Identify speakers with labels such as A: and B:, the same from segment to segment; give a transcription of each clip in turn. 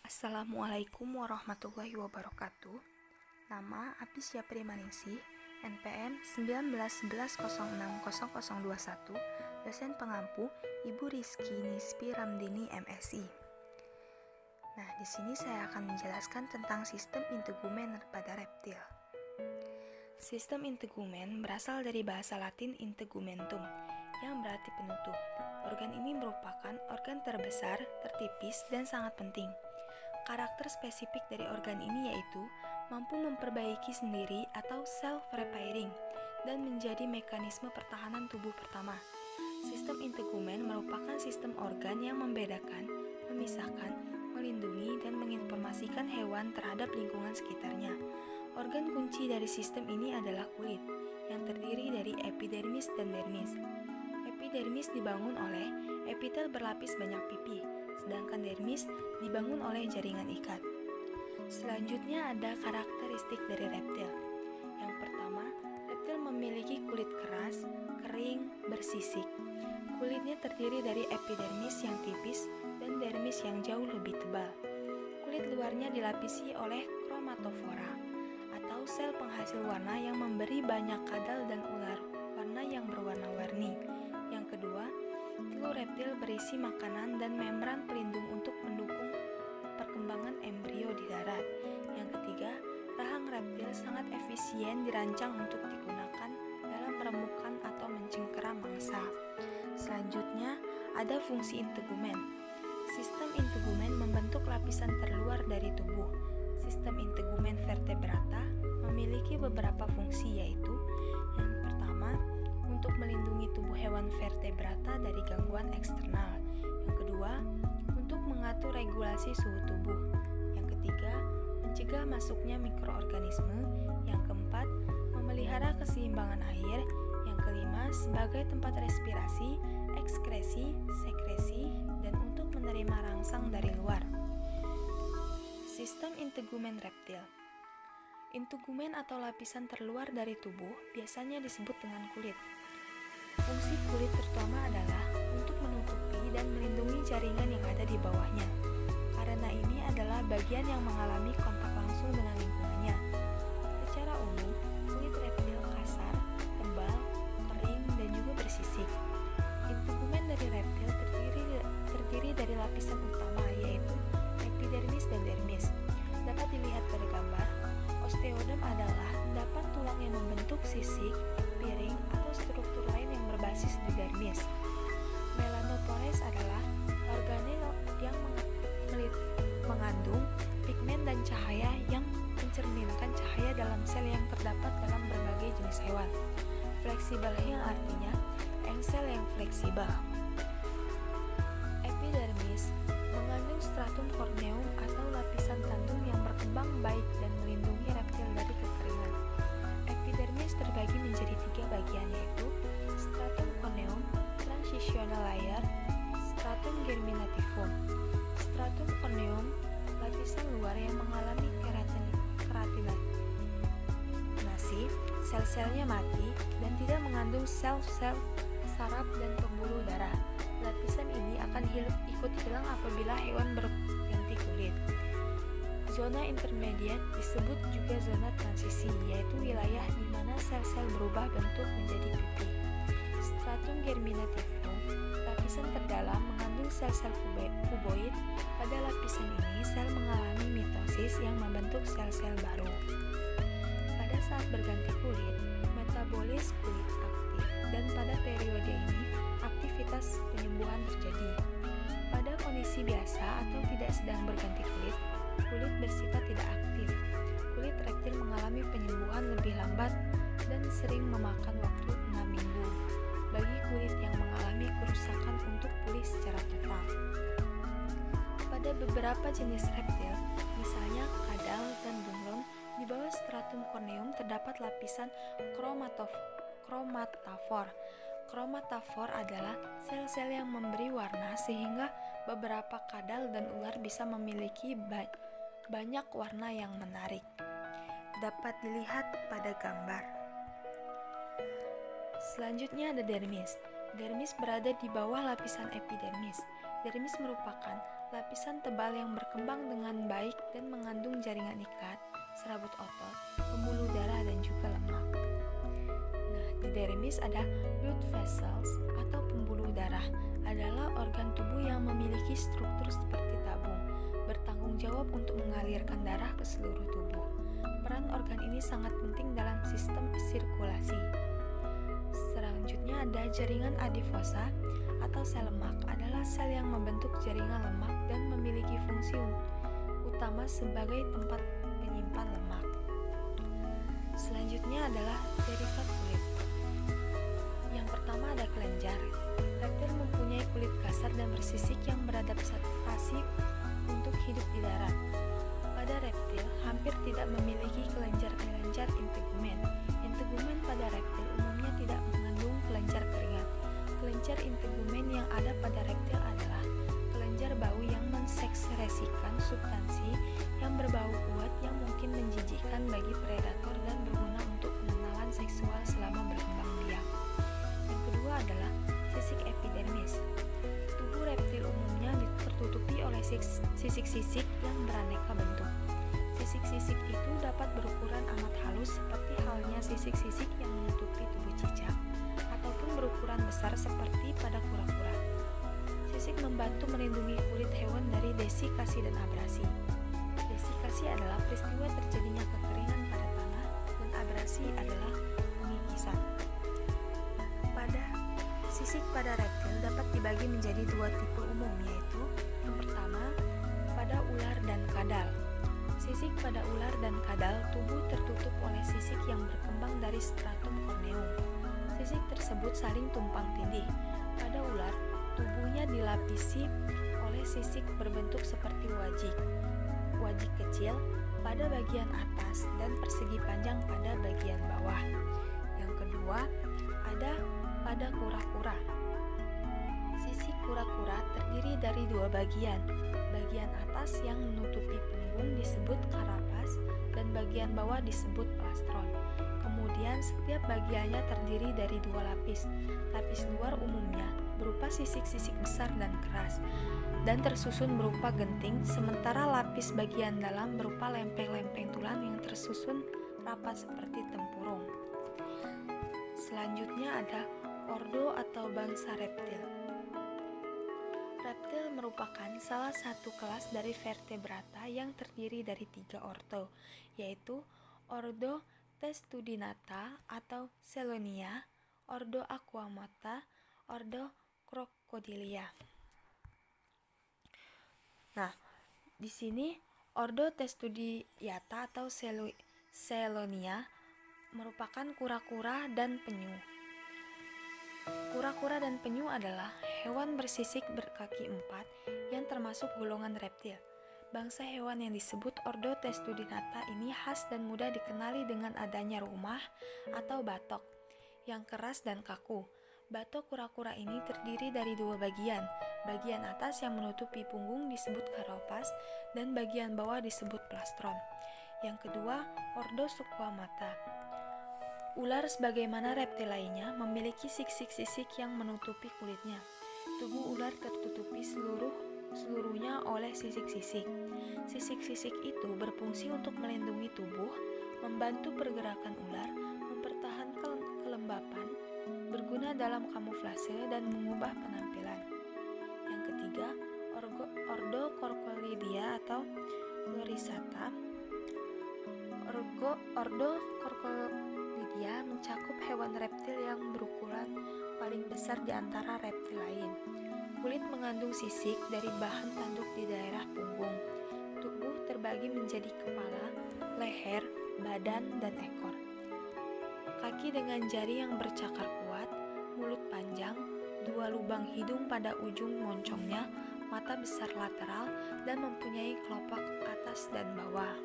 A: Assalamualaikum warahmatullahi wabarakatuh. Nama Apisya Primaningsih, NPM 1911060021, dosen pengampu Ibu Rizky Nispi Ramdini MSI. Nah, di sini saya akan menjelaskan tentang sistem integumen pada reptil. Sistem integumen berasal dari bahasa Latin integumentum, yang berarti penutup. Organ ini merupakan organ terbesar, tertipis, dan sangat penting. Karakter spesifik dari organ ini yaitu mampu memperbaiki sendiri atau self-repairing dan menjadi mekanisme pertahanan tubuh pertama. Sistem integumen merupakan sistem organ yang membedakan, memisahkan, melindungi, dan menginformasikan hewan terhadap lingkungan sekitarnya. Organ kunci dari sistem ini adalah kulit, yang terdiri dari epidermis dan dermis. Epidermis dibangun oleh epitel berlapis banyak pipi, sedangkan dermis dibangun oleh jaringan ikat. Selanjutnya ada karakteristik dari reptil. Yang pertama, reptil memiliki kulit keras, kering, bersisik. Kulitnya terdiri dari epidermis yang tipis dan dermis yang jauh lebih tebal. Kulit luarnya dilapisi oleh kromatofora atau sel penghasil warna yang memberi banyak kadal dan ular warna yang berwarna-warni. Yang kedua, telur reptil berisi makanan dan membran pelindung untuk mendukung perkembangan embrio di darat. Yang ketiga, rahang reptil sangat efisien dirancang untuk digunakan dalam meremukan atau mencengkera mangsa. Selanjutnya, ada fungsi integumen. Sistem integumen membentuk lapisan terluar dari tubuh. Sistem integumen vertebrata memiliki beberapa fungsi, yaitu yang pertama, untuk melindungi tubuh hewan vertebrata dari gangguan eksternal. Yang kedua, untuk mengatur regulasi suhu tubuh. Yang ketiga, mencegah masuknya mikroorganisme. Yang keempat, memelihara keseimbangan air. Yang kelima, sebagai tempat respirasi, ekskresi, sekresi, dan untuk menerima rangsang dari luar. Sistem integumen reptil. Integumen atau lapisan terluar dari tubuh biasanya disebut dengan kulit. Fungsi kulit terutama adalah untuk menutupi dan melindungi jaringan yang ada di bawahnya. Karena ini adalah bagian yang mengalami kontak langsung dengan lingkungannya. Secara umum, kulit reptil kasar, tebal, kering, dan juga bersisik. Integumen dari reptil terdiri dari lapisan utama, yaitu epidermis dan dermis. Dapat dilihat pada gambar. Osteodem adalah endapan tulang yang membentuk sisik, piring, atau struktur lain yang berbasis di dermis. Melanopores adalah organel yang mengandung pigmen dan cahaya yang mencerminkan cahaya dalam sel yang terdapat dalam berbagai jenis hewan. Fleksibel yang artinya engsel yang fleksibel. Epidermis mengandung stratum corneum atau lapisan tandung yang berkembang baik dan melindungi reptil dari kekeringan. Epidermis terbagi menjadi 3 bagian, yaitu stratum corneum, transitional layer, stratum germinativum. Stratum corneum, lapisan luar yang mengalami keratinasi, sel-selnya mati dan tidak mengandung sel-sel saraf dan pembuluh darah. Lapisan ini akan ikut hilang apabila hewan berganti kulit. Zona intermediate disebut juga zona transisi, yaitu wilayah di mana sel-sel berubah bentuk menjadi pipi. Stratum germinativum, lapisan terdalam mengandung sel-sel kuboid. Pada lapisan ini, sel mengalami mitosis yang membentuk sel-sel baru. Pada saat berganti kulit, metabolis kulit aktif, dan pada periode ini, aktivitas penyembuhan terjadi. Pada kondisi biasa atau tidak sedang berganti kulit, kulit bersifat tidak aktif. Kulit reptil mengalami penyembuhan lebih lambat dan sering memakan waktu 6 minggu bagi kulit yang mengalami kerusakan untuk pulih secara total. Pada beberapa jenis reptil, misalnya kadal dan bunglon, di bawah stratum corneum terdapat lapisan kromatofor. Kromatofor adalah sel-sel yang memberi warna sehingga beberapa kadal dan ular bisa memiliki banyak warna yang menarik. Dapat dilihat pada gambar. Selanjutnya ada dermis. Dermis berada di bawah lapisan epidermis. Dermis merupakan lapisan tebal yang berkembang dengan baik dan mengandung jaringan ikat, serabut otot, pembuluh darah, dan juga lemak. Nah, di dermis ada blood vessels atau pembuluh darah, adalah organ tubuh yang memiliki struktur seperti tabung, bertanggung jawab untuk mengalirkan darah ke seluruh tubuh. Peran organ ini sangat penting dalam sistem sirkulasi. Selanjutnya ada jaringan adiposa atau sel lemak, adalah sel yang membentuk jaringan lemak dan memiliki fungsi utama sebagai tempat penyimpan lemak. Selanjutnya adalah derivat kulit. Yang pertama ada kelenjar. Reptil mempunyai kulit kasar dan bersisik yang beradaptasi untuk hidup di darat. Pada reptil hampir tidak memiliki kelenjar-kelenjar integumen. Integumen pada reptil umumnya tidak mengandung kelenjar keringat. Kelenjar integumen yang ada pada reptil adalah kelenjar bau yang mensekresikan substansi yang berbau kuat yang mungkin menjijikkan bagi predator dan berguna untuk pengenalan seksual selama berkembang biak. Yang kedua adalah sisik epidermis. Tubuh reptil umumnya tertutupi oleh sisik-sisik yang beraneka bentuk. Sisik-sisik itu dapat berukuran amat halus seperti halnya sisik-sisik yang menutupi tubuh cicak, ataupun berukuran besar seperti pada kura-kura. Sisik membantu melindungi kulit hewan dari desikasi dan abrasi. Desikasi adalah peristiwa terjadinya kekeringan pada tanah, dan abrasi adalah pengikisan. Sisik pada reptil dapat dibagi menjadi dua tipe umum, yaitu yang pertama, pada ular dan kadal. Sisik pada ular dan kadal, tubuh tertutup oleh sisik yang berkembang dari stratum corneum. Sisik tersebut saling tumpang tindih. Pada ular, tubuhnya dilapisi oleh sisik berbentuk seperti wajik kecil pada bagian atas dan persegi panjang pada bagian bawah. Yang kedua, ada pada kura-kura. Sisik kura-kura terdiri dari dua bagian. Bagian atas yang menutupi punggung disebut karapas dan bagian bawah disebut plastron. Kemudian setiap bagiannya terdiri dari dua lapis. Lapis luar umumnya berupa sisik-sisik besar dan keras dan tersusun berupa genting, sementara lapis bagian dalam berupa lempeng-lempeng tulang yang tersusun rapat seperti tempurung. Selanjutnya ada ordo atau bangsa reptil. Reptil merupakan salah satu kelas dari vertebrata yang terdiri dari 3 ordo, yaitu ordo Testudinata atau Selonia, ordo Aquamata, ordo Crocodilia. Nah, di sini ordo Testudinata atau Selonia merupakan kura-kura dan penyu. Kura-kura dan penyu adalah hewan bersisik berkaki 4 yang termasuk golongan reptil. Bangsa hewan yang disebut ordo Testudinata ini khas dan mudah dikenali dengan adanya rumah atau batok yang keras dan kaku. Batok kura-kura ini terdiri dari dua bagian. Bagian atas yang menutupi punggung disebut karapas dan bagian bawah disebut plastron. Yang kedua, ordo Suquamata. Ular sebagaimana reptil lainnya memiliki sisik-sisik yang menutupi kulitnya. Tubuh ular tertutupi seluruhnya oleh sisik-sisik. Sisik-sisik itu berfungsi untuk melindungi tubuh, membantu pergerakan ular, mempertahankan kelembapan, berguna dalam kamuflase dan mengubah penampilan. Yang ketiga, ordo Crocodilia atau Lorisata. Ordo Crocodilia mencakup hewan reptil yang berukuran paling besar di antara reptil lain. Kulit mengandung sisik dari bahan tanduk di daerah punggung. Tubuh terbagi menjadi kepala, leher, badan, dan ekor. Kaki dengan jari yang bercakar kuat, mulut panjang, 2 lubang hidung pada ujung moncongnya, mata besar lateral, dan mempunyai kelopak atas dan bawah.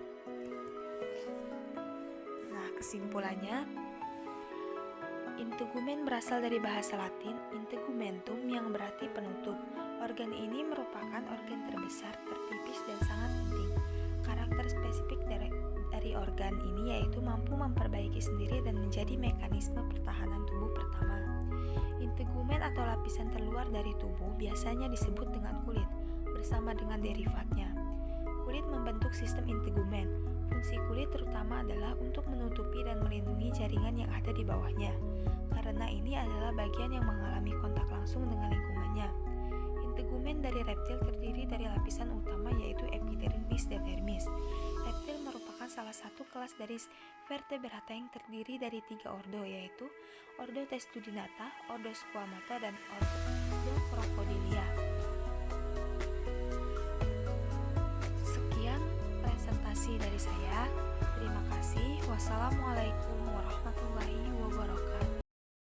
A: Nah, kesimpulannya, integumen berasal dari bahasa Latin integumentum yang berarti penutup. Organ ini merupakan organ terbesar, tertipis, dan sangat penting. Karakter spesifik dari organ ini yaitu mampu memperbaiki sendiri dan menjadi mekanisme pertahanan tubuh pertama. Integumen atau lapisan terluar dari tubuh biasanya disebut dengan kulit, bersama dengan derivatnya. Kulit membentuk sistem integumen. Fungsi kulit terutama adalah untuk menutupi dan melindungi jaringan yang ada di bawahnya, karena ini adalah bagian yang mengalami kontak langsung dengan lingkungannya. Integumen dari reptil terdiri dari lapisan utama yaitu epidermis dan dermis. Reptil merupakan salah satu kelas dari vertebrata yang terdiri dari 3 ordo, yaitu ordo Testudinata, ordo Squamata, dan ordo Crocodilia. Sekian presentasi dari saya. Terima kasih. Wassalamualaikum warahmatullahi wabarakatuh.